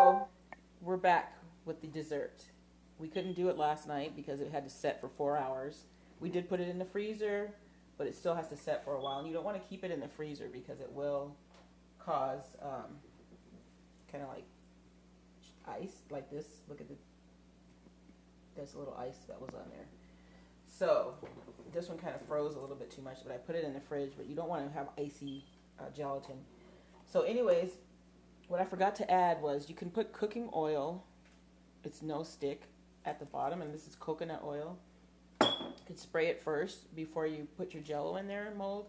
So we're back with the dessert. We couldn't do it last night because it had to set for 4 hours. We did put it in the freezer, but it still has to set for a while. And you don't want to keep it in the freezer because it will cause kind of like ice, like this. Look at there's a little ice that was on there. So this one kind of froze a little bit too much, but I put it in the fridge. But you don't want to have icy gelatin. So anyways, what I forgot to add was you can put cooking oil. It's no stick at the bottom, and this is coconut oil. You can spray it first before you put your Jello in there and mold,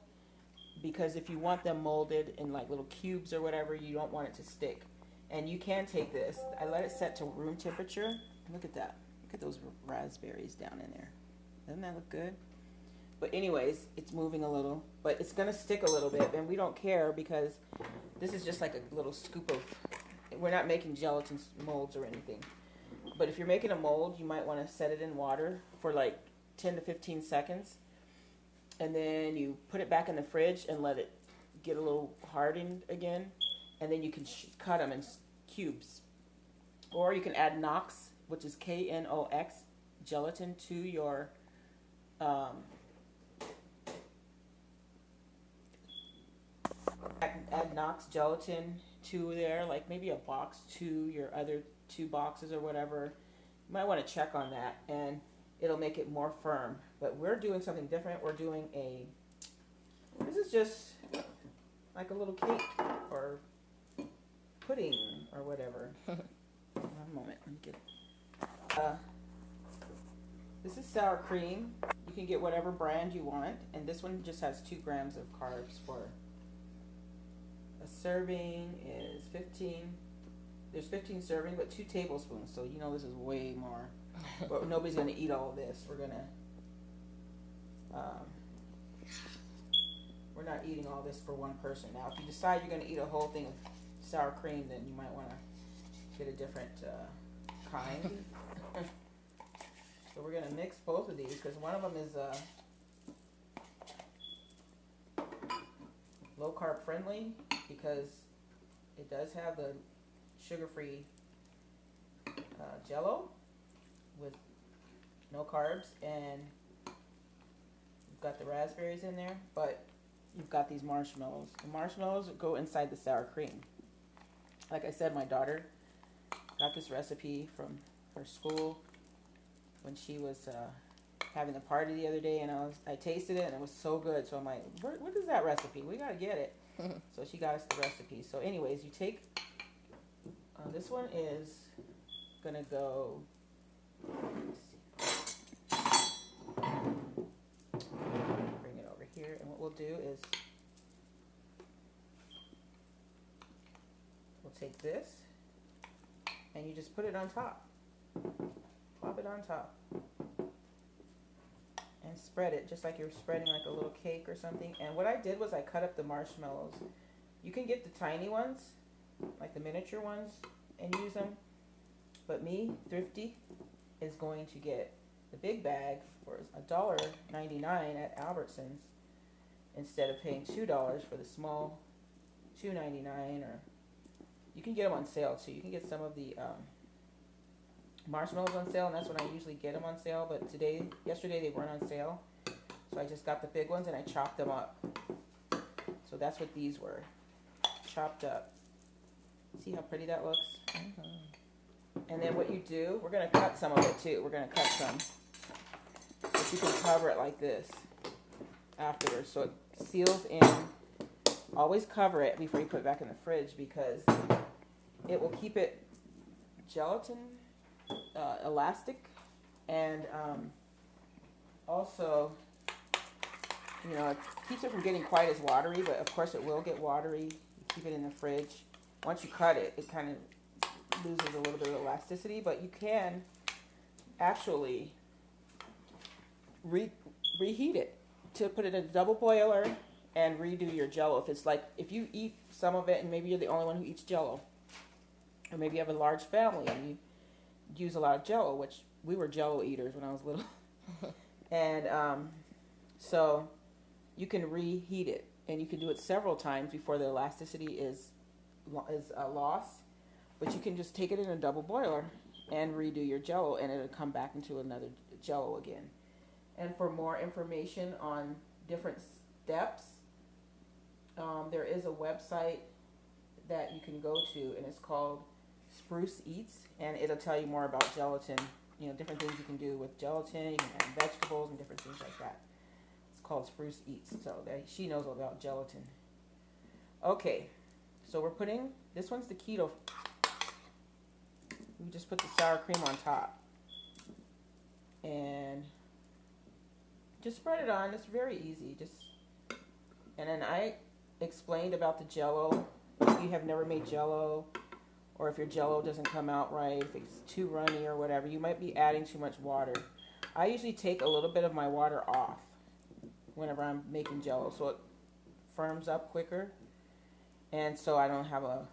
because if you want them molded in like little cubes or whatever, you don't want it to stick. And you can take this. I let it set to room temperature. Look at that. Look at those raspberries down in there. Doesn't that look good? But anyways, it's moving a little, but it's going to stick a little bit, and we don't care because this is just like a little scoop of, we're not making gelatin molds or anything. But if you're making a mold, you might want to set it in water for like 10 to 15 seconds. And then you put it back in the fridge and let it get a little hardened again. And then you can cut them in cubes. Or you can add Knox, which is Knox, gelatin to your add Knox gelatin to there, like maybe a box to your other 2 boxes or whatever. You might want to check on that, and it'll make it more firm. But we're doing something different. We're doing this is just like a little cake or pudding or whatever. One moment, let me get it. This is sour cream. You can get whatever brand you want, and this one just has 2 grams of carbs for a serving is 15. There's 15 serving, but 2 tablespoons. So you know this is way more. But nobody's gonna eat all of this. We're not eating all this for one person. Now, if you decide you're gonna eat a whole thing of sour cream, then you might want to get a different kind. So we're gonna mix both of these because one of them is low carb friendly, because it does have the sugar-free Jello with no carbs, and you've got the raspberries in there, but you've got these marshmallows. The marshmallows go inside the sour cream. Like I said, my daughter got this recipe from her school when she was having a party the other day, and I tasted it and it was so good. So I'm like, what is that recipe? We gotta get it. So she got us the recipe. So anyways, you take this one is gonna go. Bring it over here, and what we'll do is we'll take this and you just put it on top. Plop it on top. And spread it just like you're spreading like a little cake or something. And what I did was I cut up the marshmallows. You can get the tiny ones, like the miniature ones, and use them. But me, Thrifty, is going to get the big bag for $1.99 at Albertsons instead of paying $2 for the small $2.99. Or you can get them on sale too. You can get some of the marshmallows on sale, and that's when I usually get them on sale. But yesterday they weren't on sale, so I just got the big ones and I chopped them up. So that's what these were, chopped up. See how pretty that looks? And then what you do, we're gonna cut some of it too. We're gonna cut some, but you can cover it like this afterwards, so it seals in. Always cover it before you put it back in the fridge, because it will keep it gelatin elastic, and also, you know, it keeps it from getting quite as watery, but of course it will get watery. You keep it in the fridge. Once you cut it, it kind of loses a little bit of elasticity, but you can actually reheat it to put it in a double boiler and redo your Jello. If you eat some of it and maybe you're the only one who eats Jello, or maybe you have a large family and you use a lot of Jello, which we were Jello eaters when I was little. And so you can reheat it, and you can do it several times before the elasticity is lost. But you can just take it in a double boiler and redo your Jello, and it'll come back into another Jello again. And for more information on different steps, there is a website that you can go to, and it's called Spruce Eats, and it'll tell you more about gelatin. You know, different things you can do with gelatin. You can add vegetables and different things like that. It's called Spruce Eats, so she knows all about gelatin. Okay, so we're putting, this one's the keto. We just put the sour cream on top. And just spread it on. It's very easy. And then I explained about the Jello. If you have never made Jello, or if your Jello doesn't come out right, if it's too runny or whatever, you might be adding too much water. I usually take a little bit of my water off whenever I'm making Jello, so it firms up quicker, and so I don't have a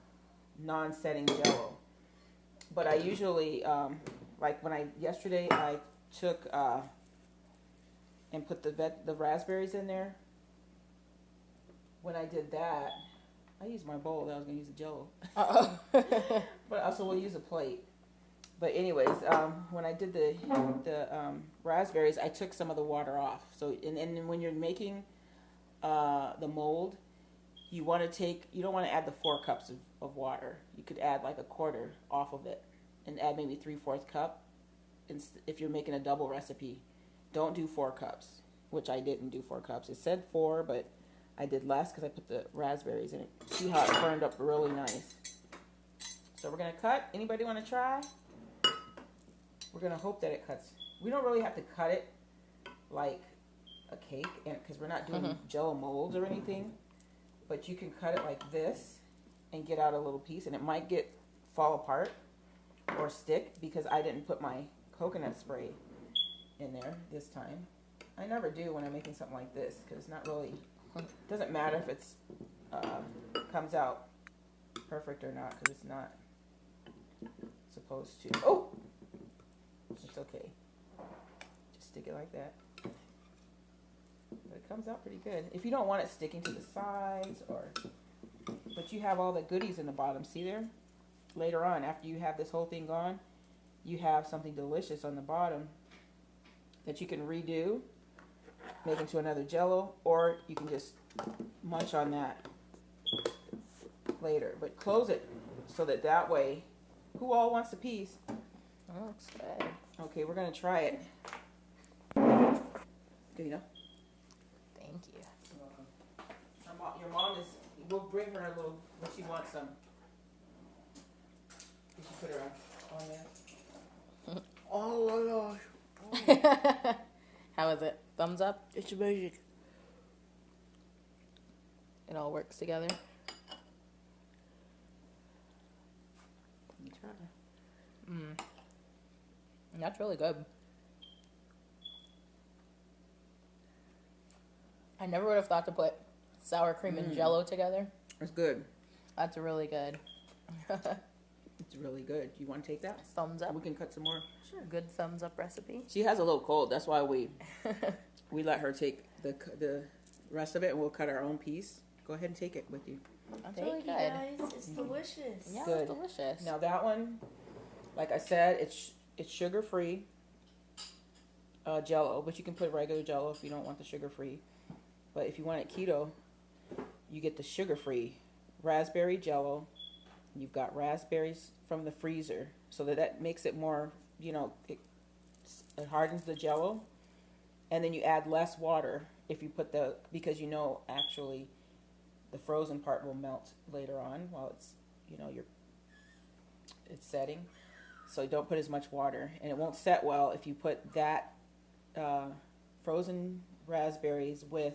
non-setting Jello. But I usually, like yesterday I took and put the raspberries in there. When I did that, I used my bowl. That I was going to use a Jello. But also we'll use a plate. But anyways, when I did the raspberries, I took some of the water off. So and when you're making the mold, you don't want to add the 4 cups of water. You could add like a quarter off of it and add maybe 3/4 cup. If you're making a double recipe, don't do 4 cups, which I didn't do 4 cups. It said 4, but I did less because I put the raspberries in it. See how it burned up really nice. So we're going to cut. Anybody want to try? We're going to hope that it cuts. We don't really have to cut it like a cake because we're not doing Jello molds or anything. But you can cut it like this and get out a little piece. And it might fall apart or stick because I didn't put my coconut spray in there this time. I never do when I'm making something like this because it's not really... It doesn't matter if it's comes out perfect or not because it's not supposed to. Oh! It's okay. Just stick it like that. But it comes out pretty good. If you don't want it sticking to the sides but you have all the goodies in the bottom. See there? Later on, after you have this whole thing gone, you have something delicious on the bottom that you can redo, make into another Jello, or you can just munch on that later. But close it so that way, who all wants a piece? That looks good. Okay, we're going to try it. Good, you know? Thank you. You're welcome. Your mom we'll bring her a little, when she wants some. Did you put her on there? Oh my gosh. How is it? Thumbs up? It's amazing. It all works together. You try. That's really good. I never would have thought to put sour cream and Jello together. It's good. That's really good. It's really good. You want to take that? Thumbs up. We can cut some more. Sure. Good thumbs up recipe. She has a little cold. That's why we let her take the rest of it, and we'll cut our own piece. Go ahead and take it with you. That's really good. Thank you guys. It's delicious. Yeah, Good. it's delicious. Now that one, like I said, it's sugar-free Jello, but you can put regular Jello if you don't want the sugar-free. But if you want it keto, you get the sugar-free raspberry Jello. You've got raspberries from the freezer, so that makes it more, it hardens the Jello. And then you add less water if you put because actually the frozen part will melt later on while it's, it's setting. So don't put as much water, and it won't set well if you put that frozen raspberries with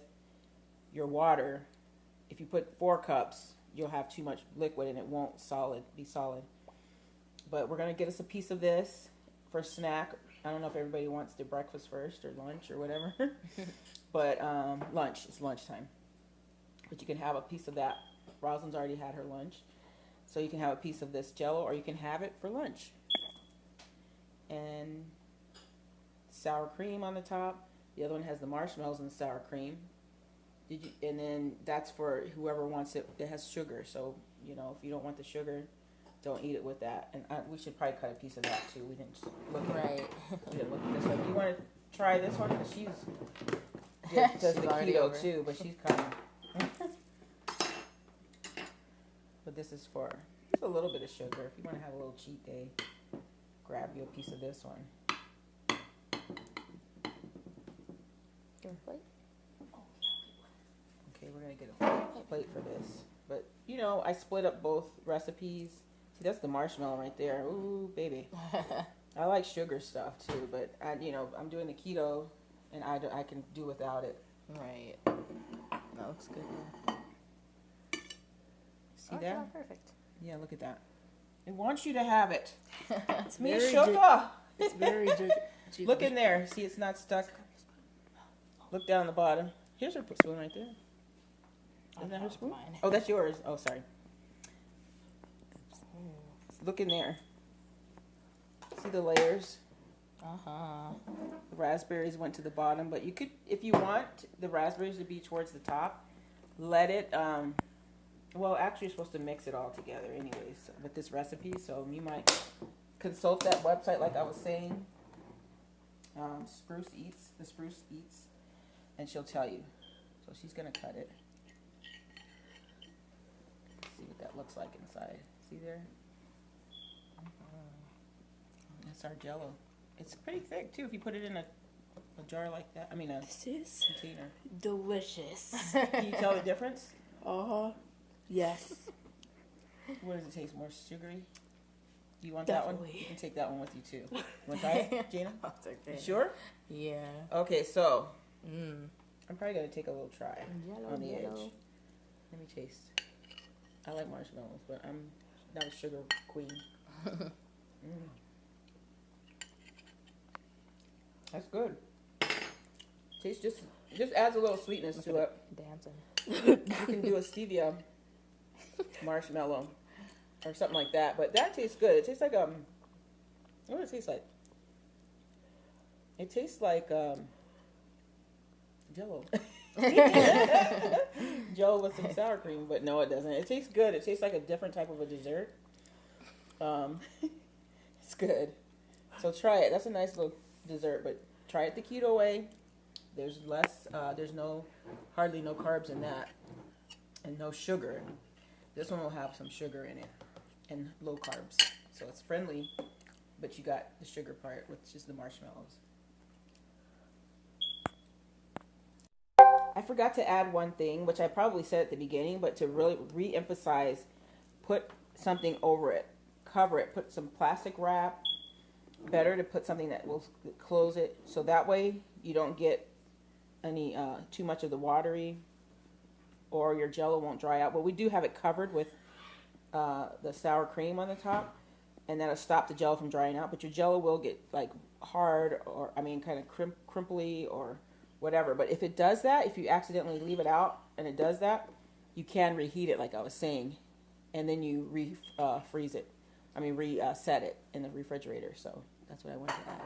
your water. If you put 4 cups, you'll have too much liquid and it won't be solid. But we're going to get us a piece of this for snack. I don't know if everybody wants their breakfast first or lunch or whatever. But lunch, it's lunchtime. But you can have a piece of that. Rosalind's already had her lunch. So you can have a piece of this Jello, or you can have it for lunch. And sour cream on the top. The other one has the marshmallows and the sour cream. And then that's for whoever wants it. It has sugar, so if you don't want the sugar, don't eat it with that. And we should probably cut a piece of that too. We didn't look at Right. We didn't look at this one. You want to try this one? Because does She's the already keto over. too, but she's coming. But this is for just a little bit of sugar. If you want to have a little cheat day, grab you a piece of this one. Okay, we're gonna get a plate for this. But you know, I split up both recipes. See, that's the marshmallow right there. Ooh, baby. I like sugar stuff too, but I'm doing the keto, and I can do without it. Right. That looks good. Yeah. See Oh, that? yeah, perfect. Yeah, look at that. It wants you to have it. It's Me very sugar. It's very Look in there. See, it's not stuck. Look down the bottom. Here's her spoon right there. Isn't that her spoon? Mine. Oh, that's yours. Oh, sorry. Look in there. See the layers? Uh-huh. The raspberries went to the bottom, but you could, if you want the raspberries to be towards the top, let it, well, actually you're supposed to mix it all together anyways with this recipe, so you might consult that website like I was saying, the Spruce Eats, and she'll tell you. So she's going to cut it. See what that looks like inside. See there? That's our Jell-O. It's pretty thick too if you put it in a jar like that. I mean a This is container. delicious. Can you tell the difference? Yes. What does it taste? More sugary? Do you want that one? Definitely. You can take that one with you too. You want to try it, Gina? That's okay. You sure? Yeah. Okay, so Mm. I'm probably gonna take a little try Yellow, on the yellow. edge. Let me taste. I like marshmallows, but I'm not a sugar queen. That's good. Tastes just adds a little sweetness to it. Dancing. You can do a stevia marshmallow or something like that, but that tastes good. It tastes like what does it taste like? It tastes like Jell-O. Jell-O with some sour cream, but no, it doesn't. It tastes good. It tastes like a different type of a dessert. It's good. So try it. That's a nice little dessert, but try it the keto way. There's hardly no carbs in that, and no sugar. This one will have some sugar in it, and low carbs. So it's friendly, but you got the sugar part, which is the marshmallows. I forgot to add one thing, which I probably said at the beginning, but to really re-emphasize, put something over it. Cover it. Put some plastic wrap. Better to put something that will close it, so that way you don't get any too much of the watery, or your Jell-O won't dry out. But we do have it covered with the sour cream on the top, and that'll stop the Jell-O from drying out. But your Jell-O will get like hard, or kind of crimply or whatever. But if it does that, if you accidentally leave it out and it does that, you can reheat it like I was saying, and then you reset it in the refrigerator. So that's what I want to add.